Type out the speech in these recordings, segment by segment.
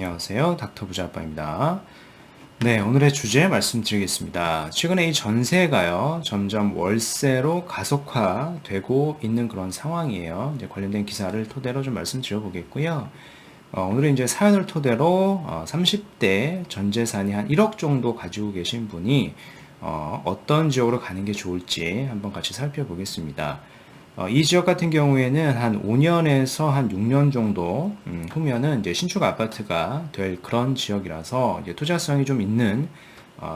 안녕하세요. 닥터 부자아빠입니다. 네, 오늘의 주제 말씀드리겠습니다. 최근에 이 전세가요, 점점 월세로 가속화되고 있는 그런 상황이에요. 이제 관련된 기사를 토대로 좀 말씀드려 보겠고요. 오늘은 이제 사연을 토대로 30대 전재산이 한 1억 정도 가지고 계신 분이 어떤 지역으로 가는 게 좋을지 한번 같이 살펴보겠습니다. 이 지역 같은 경우에는 한 5년에서 한 6년 정도 후면은 이제 신축 아파트가 될 그런 지역이라서 이제 투자성이 좀 있는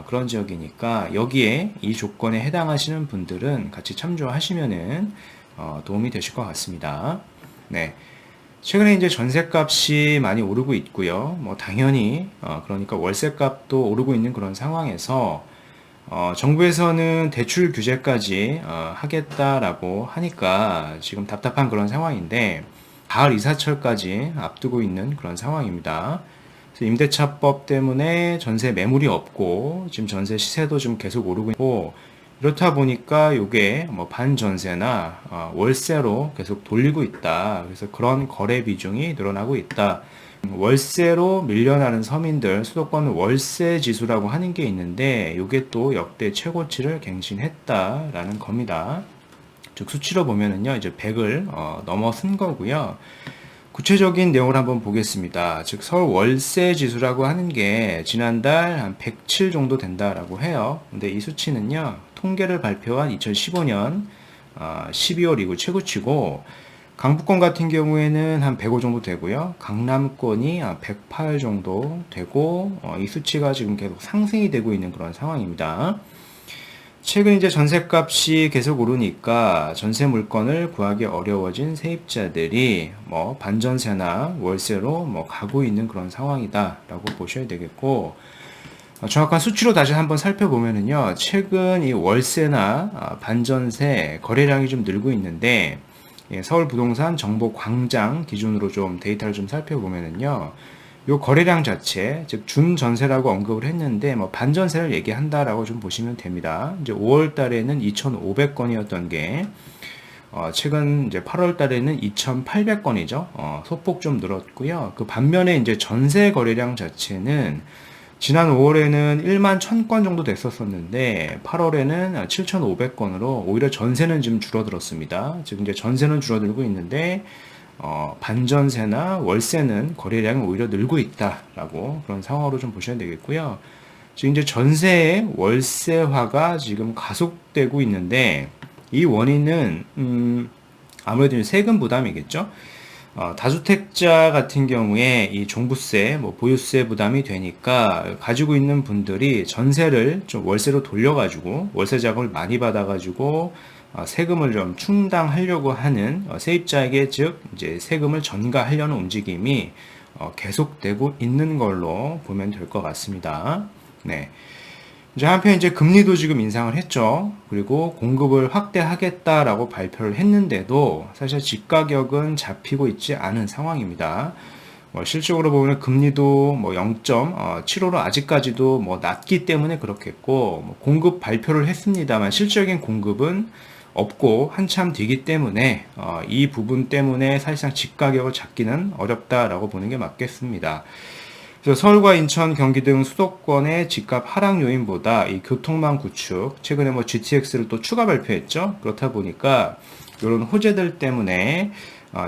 그런 지역이니까 여기에 이 조건에 해당하시는 분들은 같이 참조하시면은 도움이 되실 것 같습니다. 네. 최근에 이제 전셋값이 많이 오르고 있고요. 뭐 당연히 그러니까 월세값도 오르고 있는 그런 상황에서 정부에서는 대출 규제까지 하겠다라고 하니까 지금 답답한 그런 상황인데 가을 이사철까지 앞두고 있는 그런 상황입니다. 그래서 임대차법 때문에 전세 매물이 없고 지금 전세 시세도 좀 계속 오르고 있고 이렇다 보니까 이게 뭐 반전세나 월세로 계속 돌리고 있다. 그래서 그런 거래 비중이 늘어나고 있다. 월세로 밀려나는 서민들 수도권 월세 지수라고 하는 게 있는데 이게 또 역대 최고치를 갱신했다라는 겁니다. 즉 수치로 보면은요 이제 100을 넘어선 거고요. 구체적인 내용을 한번 보겠습니다. 즉 서울 월세 지수라고 하는 게 지난달 한 107 정도 된다라고 해요. 근데 이 수치는요 통계를 발표한 2015년 12월 이후 최고치고 강북권 같은 경우에는 한 105 정도 되고요. 강남권이 108 정도 되고 이 수치가 지금 계속 상승이 되고 있는 그런 상황입니다. 최근 이제 전셋값이 계속 오르니까 전세 물건을 구하기 어려워진 세입자들이 뭐 반전세나 월세로 뭐 가고 있는 그런 상황이다라고 보셔야 되겠고 정확한 수치로 다시 한번 살펴보면은요. 최근 이 월세나 반전세 거래량이 좀 늘고 있는데 서울 부동산 정보 광장 기준으로 좀 데이터를 좀 살펴보면은요. 요 거래량 자체, 즉 준전세라고 언급을 했는데 뭐 반전세를 얘기한다라고 좀 보시면 됩니다. 이제 5월 달에는 2,500건이었던 게 최근 이제 8월 달에는 2,800건이죠. 소폭 좀 늘었고요. 그 반면에 이제 전세 거래량 자체는 지난 5월에는 1만 1000건 정도 됐었었는데 8월에는 7,500건으로 오히려 전세는 지금 줄어들었습니다. 지금 이제 전세는 줄어들고 있는데 반전세나 월세는 거래량이 오히려 늘고 있다라고 그런 상황으로 좀 보셔야 되겠고요. 지금 이제 전세의 월세화가 지금 가속되고 있는데 이 원인은 아무래도 세금 부담이겠죠. 다주택자 같은 경우에 이 종부세, 뭐 보유세 부담이 되니까 가지고 있는 분들이 전세를 좀 월세로 돌려가지고 월세 자금을 많이 받아가지고 세금을 좀 충당하려고 하는 세입자에게 즉 이제 세금을 전가하려는 움직임이 계속되고 있는 걸로 보면 될 것 같습니다. 네. 이제 한편 이제 금리도 지금 인상을 했죠. 그리고 공급을 확대하겠다라고 발표를 했는데도 사실 집 가격은 잡히고 있지 않은 상황입니다. 실질적으로 보면 금리도 뭐 0.75로 아직까지도 뭐 낮기 때문에 그렇겠고 공급 발표를 했습니다만 실질적인 공급은 없고 한참 뒤기 때문에 이 부분 때문에 사실상 집 가격을 잡기는 어렵다라고 보는 게 맞겠습니다. 그래서 서울과 인천, 경기 등 수도권의 집값 하락 요인보다 이 교통망 구축, 최근에 뭐 GTX를 또 추가 발표했죠. 그렇다 보니까 이런 호재들 때문에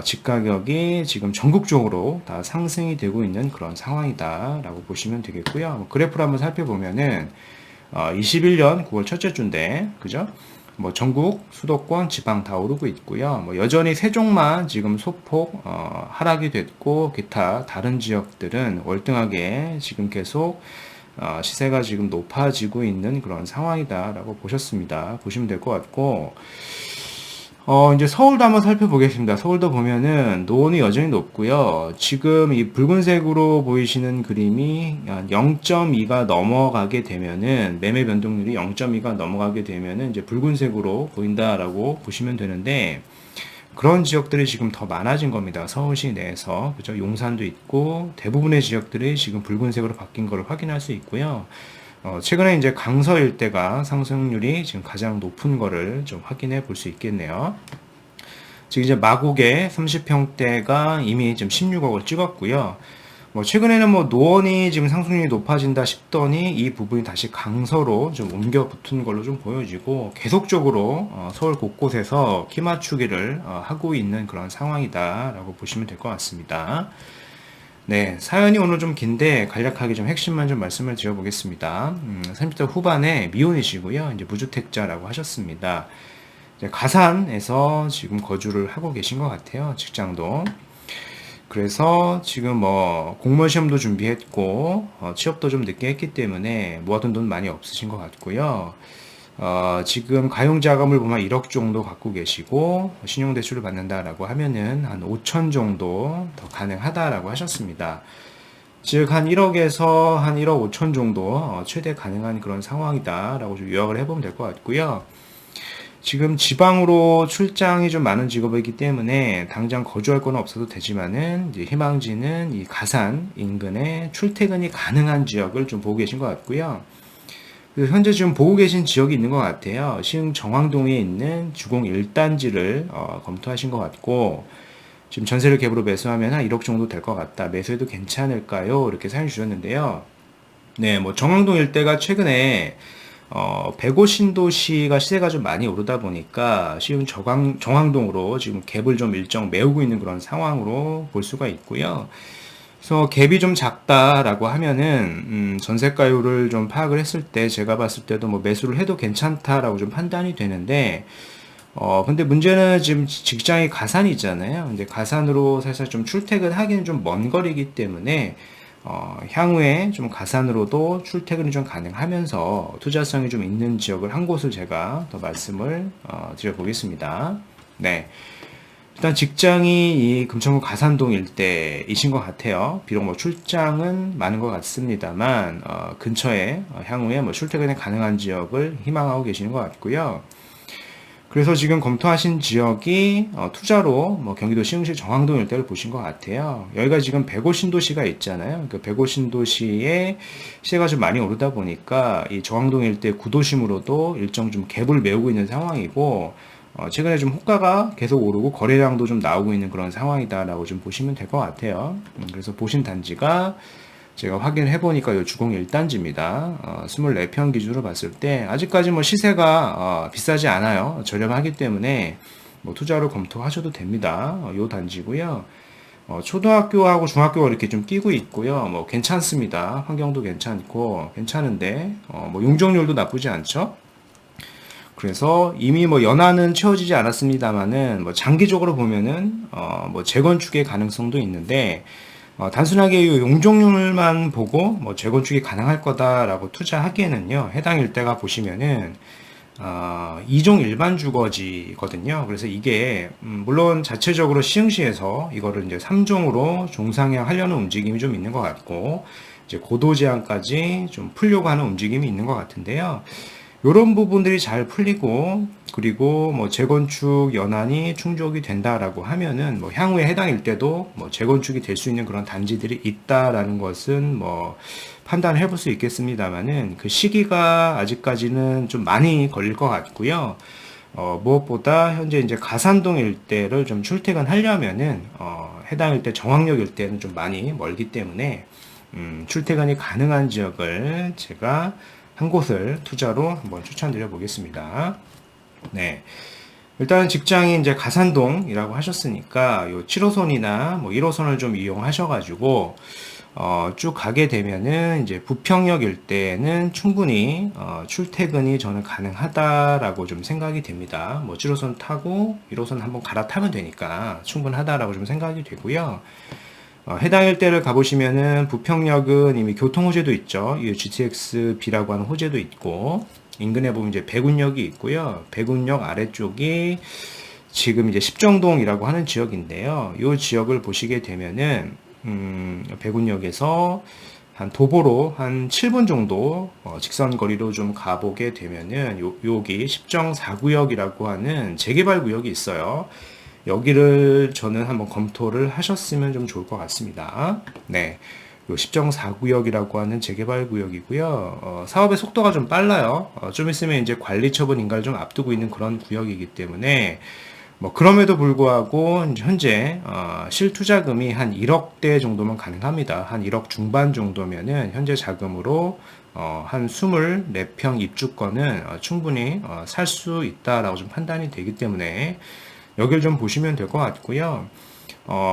집 가격이 지금 전국적으로 다 상승이 되고 있는 그런 상황이다라고 보시면 되겠고요. 그래프를 한번 살펴보면은 21년 9월 첫째 주인데, 그죠? 뭐 전국, 수도권, 지방 다 오르고 있고요. 뭐 여전히 세종만 지금 소폭 하락이 됐고 기타 다른 지역들은 월등하게 지금 계속 시세가 지금 높아지고 있는 그런 상황이다라고 보시면 될 것 같고 이제 서울도 한번 살펴보겠습니다. 서울도 보면은 노원이 여전히 높고요. 지금 이 붉은색으로 보이시는 그림이 0.2가 넘어가게 되면은 매매 변동률이 0.2가 넘어가게 되면은 이제 붉은색으로 보인다라고 보시면 되는데 그런 지역들이 지금 더 많아진 겁니다. 서울시 내에서 그죠? 용산도 있고 대부분의 지역들이 지금 붉은색으로 바뀐 걸 확인할 수 있고요. 최근에 이제 강서 일대가 상승률이 지금 가장 높은 거를 좀 확인해 볼 수 있겠네요. 지금 이제 마곡의 30평대가 이미 지금 16억을 찍었고요. 뭐 최근에는 뭐 노원이 지금 상승률이 높아진다 싶더니 이 부분이 다시 강서로 좀 옮겨 붙은 걸로 좀 보여지고 계속적으로 서울 곳곳에서 키 맞추기를 하고 있는 그런 상황이다라고 보시면 될 것 같습니다. 네, 사연이 오늘 좀 긴데 간략하게 좀 핵심만 좀 말씀을 드려보겠습니다. 30대 후반에 미혼이시고요. 이제 무주택자라고 하셨습니다. 이제 가산에서 지금 거주를 하고 계신 것 같아요. 직장도. 그래서 지금 뭐 공무원 시험도 준비했고 취업도 좀 늦게 했기 때문에 모아둔 돈 많이 없으신 것 같고요. 지금 가용자금을 보면 1억 정도 갖고 계시고 신용대출을 받는다라고 하면은 한 5천 정도 더 가능하다라고 하셨습니다. 즉 한 1억에서 한 1억 5천 정도 최대 가능한 그런 상황이다라고 좀 요약을 해보면 될 것 같고요. 지금 지방으로 출장이 좀 많은 직업이기 때문에 당장 거주할 건 없어도 되지만은 이제 희망지는 이 가산 인근에 출퇴근이 가능한 지역을 좀 보고 계신 것 같고요. 그래서 현재 지금 보고 계신 지역이 있는 것 같아요. 시흥 정왕동에 있는 주공 1단지를 검토하신 것 같고 지금 전세를 갭으로 매수하면 한 1억 정도 될 것 같다. 매수해도 괜찮을까요? 이렇게 사연 주셨는데요. 네, 뭐 정왕동 일대가 최근에 백오 신도시가 시세가 좀 많이 오르다 보니까 시흥 정왕동으로 지금 갭을 좀 일정 메우고 있는 그런 상황으로 볼 수가 있고요. 그래서 갭이 좀 작다라고 하면은 전세가율을 좀 파악을 했을 때 제가 봤을 때도 뭐 매수를 해도 괜찮다라고 좀 판단이 되는데 근데 문제는 지금 직장이 가산이잖아요. 근데 가산으로 사실 좀 출퇴근하기는 좀 먼 거리이기 때문에 향후에 좀 가산으로도 출퇴근이 좀 가능하면서 투자성이 좀 있는 지역을 한 곳을 제가 더 말씀을 드려보겠습니다. 네. 일단 직장이 이 금천구 가산동 일대이신 것 같아요. 비록 뭐 출장은 많은 것 같습니다만 근처에 향후에 뭐 출퇴근이 가능한 지역을 희망하고 계시는 것 같고요. 그래서 지금 검토하신 지역이 투자로 뭐 경기도 시흥시 정왕동 일대를 보신 것 같아요. 여기가 지금 백오 신도시가 있잖아요. 그 백오 신도시에 시세가 좀 많이 오르다 보니까 이 정왕동 일대 구도심으로도 일정 좀 갭을 메우고 있는 상황이고 최근에 좀 호가가 계속 오르고 거래량도 좀 나오고 있는 그런 상황이다라고 좀 보시면 될 것 같아요. 그래서 보신 단지가 제가 확인을 해보니까 이 주공 1단지입니다. 24평 기준으로 봤을 때 아직까지 뭐 시세가 비싸지 않아요. 저렴하기 때문에 뭐 투자로 검토하셔도 됩니다. 이 단지고요. 초등학교하고 중학교가 이렇게 좀 끼고 있고요. 뭐 괜찮습니다. 환경도 괜찮고 괜찮은데 뭐 용적률도 나쁘지 않죠. 그래서 이미 뭐 연한은 채워지지 않았습니다만은 뭐 장기적으로 보면은 뭐 재건축의 가능성도 있는데 단순하게 이 용적률만 보고 뭐 재건축이 가능할 거다라고 투자하기에는요, 해당 일대가 보시면은 2종 일반 주거지거든요. 그래서 이게 물론 자체적으로 시흥시에서 이거를 이제 3종으로 종상향 하려는 움직임이 좀 있는 것 같고 이제 고도 제한까지 좀 풀려고 하는 움직임이 있는 것 같은데요. 이런 부분들이 잘 풀리고 그리고 뭐 재건축 연한이 충족이 된다라고 하면은 뭐 향후에 해당 일대도 뭐 재건축이 될 수 있는 그런 단지들이 있다라는 것은 뭐 판단을 해볼 수 있겠습니다만은 그 시기가 아직까지는 좀 많이 걸릴 것 같고요. 무엇보다 현재 이제 가산동 일대를 좀 출퇴근하려면은 해당 일대 정왕역 일대는 좀 많이 멀기 때문에 출퇴근이 가능한 지역을 제가 한 곳을 투자로 한번 추천드려 보겠습니다. 네. 일단 직장이 이제 가산동이라고 하셨으니까 요 7호선이나 뭐 1호선을 좀 이용하셔가지고 쭉 가게 되면은 이제 부평역 일대에는 충분히 출퇴근이 저는 가능하다라고 좀 생각이 됩니다. 뭐 7호선 타고 1호선 한번 갈아타면 되니까 충분하다라고 좀 생각이 되고요. 해당 일대를 가보시면은 부평역은 이미 교통호재도 있죠. 이 GTX-B라고 하는 호재도 있고 인근에 보면 이제 백운역이 있고요. 백운역 아래쪽이 지금 이제 십정동이라고 하는 지역인데요. 이 지역을 보시게 되면은 백운역에서 한 도보로 한 7분 정도 직선 거리로 좀 가보게 되면은 여기 십정 4구역이라고 하는 재개발 구역이 있어요. 여기를 저는 한번 검토를 하셨으면 좀 좋을 것 같습니다. 네. 요 십정 4구역이라고 하는 재개발 구역이고요. 사업의 속도가 좀 빨라요. 좀 있으면 이제 관리 처분 인가를 좀 앞두고 있는 그런 구역이기 때문에 뭐 그럼에도 불구하고 이제 현재 실투자금이 한 1억대 정도면 가능합니다. 한 1억 중반 정도면은 현재 자금으로 한 24평 입주권은 충분히 살 수 있다라고 좀 판단이 되기 때문에 여기를 좀 보시면 될 것 같고요.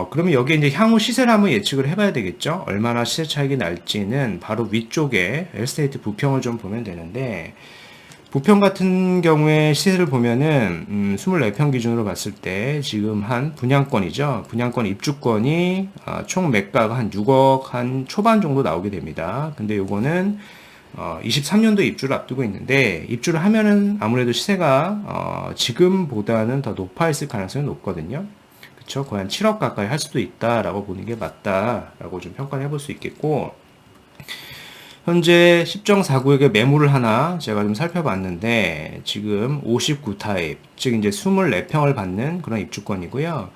그러면 여기에 이제 향후 시세를 한번 예측을 해봐야 되겠죠. 얼마나 시세 차익이 날지는 바로 위쪽에 엘스테이트 부평을 좀 보면 되는데, 부평 같은 경우에 시세를 보면은 24평 기준으로 봤을 때 지금 한 분양권이죠. 분양권 입주권이 총 매가가 한 6억 한 초반 정도 나오게 됩니다. 근데 요거는 23년도 입주를 앞두고 있는데, 입주를 하면은 아무래도 시세가 지금보다는 더 높아 있을 가능성이 높거든요. 그쵸? 거의 한 7억 가까이 할 수도 있다라고 보는 게 맞다라고 좀 평가를 해볼 수 있겠고, 현재 10.4구역의 매물을 하나 제가 좀 살펴봤는데, 지금 59타입, 즉 이제 24평을 받는 그런 입주권이고요.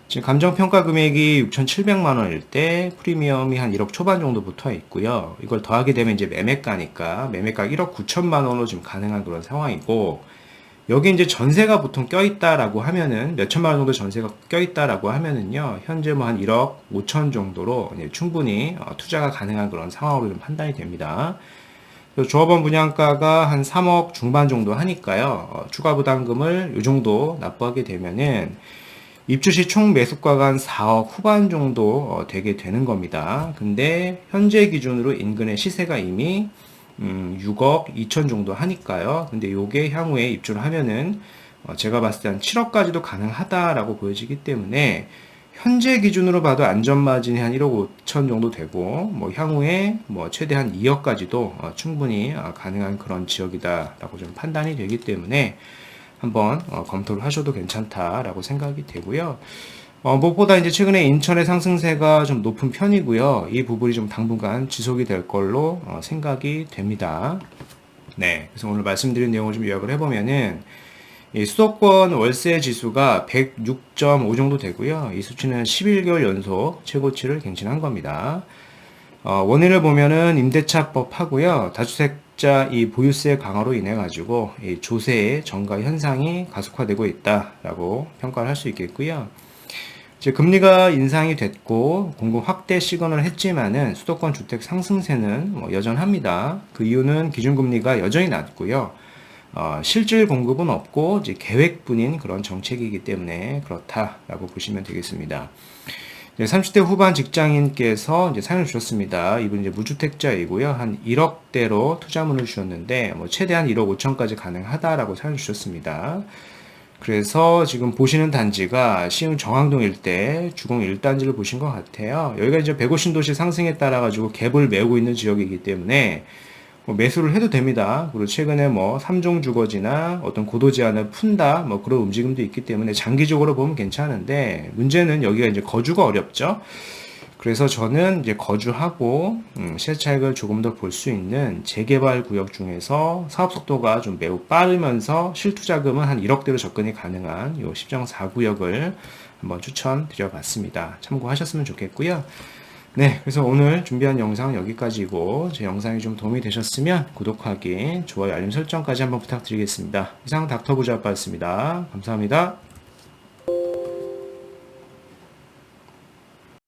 지금 감정평가 금액이 6,700만 원일 때 프리미엄이 한 1억 초반 정도 붙어 있고요. 이걸 더하게 되면 이제 매매가니까 매매가 1억 9천만 원으로 지금 가능한 그런 상황이고, 여기 이제 전세가 보통 껴있다라고 하면은 몇 천만 원 정도 전세가 껴있다라고 하면은요, 현재 뭐 한 1억 5천 정도로 충분히 투자가 가능한 그런 상황으로 좀 판단이 됩니다. 조합원 분양가가 한 3억 중반 정도 하니까요, 추가 부담금을 이 정도 납부하게 되면은 입주 시 총 매수가가 한 4억 후반 정도 되게 되는 겁니다. 근데 현재 기준으로 인근의 시세가 이미 6억 2천 정도 하니까요. 근데 요게 향후에 입주를 하면은 제가 봤을 때 한 7억까지도 가능하다라고 보여지기 때문에 현재 기준으로 봐도 안전 마진이 한 1억 5천 정도 되고, 뭐 향후에 뭐 최대 한 2억까지도 충분히 가능한 그런 지역이다라고 좀 판단이 되기 때문에 한번 검토를 하셔도 괜찮다라고 생각이 되고요. 무엇보다 이제 최근에 인천의 상승세가 좀 높은 편이고요. 이 부분이 좀 당분간 지속이 될 걸로 생각이 됩니다. 네, 그래서 오늘 말씀드린 내용을 좀 요약을 해보면은, 이 수도권 월세 지수가 106.5 정도 되고요. 이 수치는 11개월 연속 최고치를 갱신한 겁니다. 원인을 보면은 임대차법 하고요. 다주택자 이 보유세 강화로 인해 가지고 이 조세의 정가 현상이 가속화되고 있다라고 평가를 할 수 있겠고요. 이제 금리가 인상이 됐고 공급 확대 시건을 했지만은 수도권 주택 상승세는 뭐 여전합니다. 그 이유는 기준금리가 여전히 낮고요. 실질 공급은 없고 이제 계획뿐인 그런 정책이기 때문에 그렇다라고 보시면 되겠습니다. 30대 후반 직장인께서 이제 사연을 주셨습니다. 이분 이제 무주택자이고요. 한 1억대로 투자문을 주셨는데, 뭐 최대한 1억 5천까지 가능하다라고 사연을 주셨습니다. 그래서 지금 보시는 단지가 시흥 정왕동 일대 주공 1단지를 보신 것 같아요. 여기가 이제 150도시 상승에 따라 가지고 갭을 메우고 있는 지역이기 때문에 뭐 매수를 해도 됩니다. 그리고 최근에 뭐 3종 주거지나 어떤 고도 제한을 푼다 뭐 그런 움직임도 있기 때문에 장기적으로 보면 괜찮은데, 문제는 여기가 이제 거주가 어렵죠. 그래서 저는 이제 거주하고 시세 차익을 조금 더 볼 수 있는 재개발 구역 중에서 사업 속도가 좀 매우 빠르면서 실투자금은 한 1억대로 접근이 가능한 요 10.4구역을 한번 추천드려봤습니다. 참고하셨으면 좋겠고요. 네, 그래서 오늘 준비한 영상은 여기까지고, 제 영상이 좀 도움이 되셨으면 구독하기, 좋아요, 알림 설정까지 한번 부탁드리겠습니다. 이상 닥터부자아빠였습니다. 감사합니다.